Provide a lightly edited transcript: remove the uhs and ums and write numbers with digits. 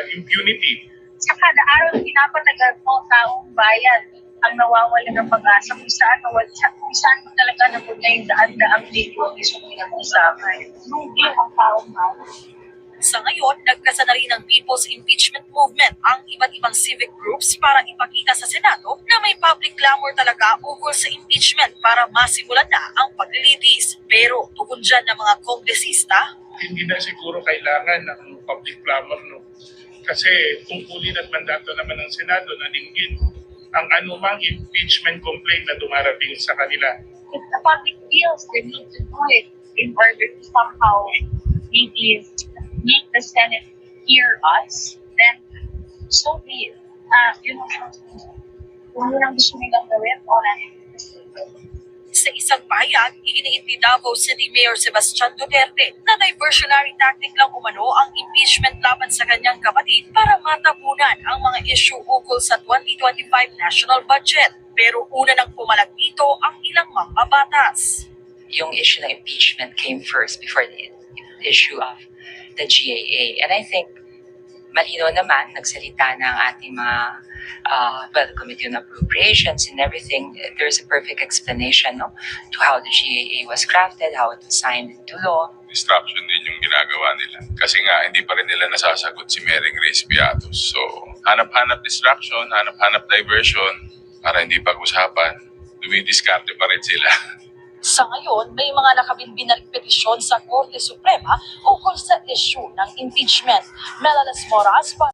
impunity. Sa kada araw, pinapatagal mo taong bayan ang nawawalan ng pag-asa kung saan talaga napunta yung daan-daang milyon isang pinag-usapan. Lugi ang taong bayan. Sa ngayon, nagkasa na rin ng People's Impeachment Movement ang iba't ibang civic groups para ipakita sa Senado na may public clamor talaga ukol sa impeachment para masimulan na ang paglilitis. Pero tugon dyan ng mga kongresista, Hindi na siguro kailangan ng public clamor, no? Kasi tungkulin at mandato naman ng Senado na dinggin ang anumang impeachment complaint na dumarating sa kanila. If the public feels they need to do it in order to somehow maybe make the Senate hear us, then so be it. Kung yun ang gusto nilang gawin, wala nang sa isang pahayag, iginiit ni Davao City Mayor Sebastian Duterte na diversionary tactic lang umano ang impeachment laban sa kanyang kapatid para matapunan ang mga issue ukol sa 2025 national budget. Pero una nang pumalag dito ang ilang mambabatas. Yung issue ng impeachment came first before the issue of the GAA. And I think malino naman, nagsalita na ang ating mga Committee on Appropriations and everything. There's a perfect explanation, no, to how the GAA was crafted, how it was signed into law. Distraction din yung ginagawa nila. Kasi nga, hindi pa rin nila nasasagot si Mary Grace Piatos. So, hanap-hanap distraction, hanap-hanap diversion, para hindi pag-usapan, dumidiskarte pa rin sila. Sa ngayon, may mga nakabinbin na petisyon sa Korte Suprema ukol sa issue ng impeachment. Melalas Moras,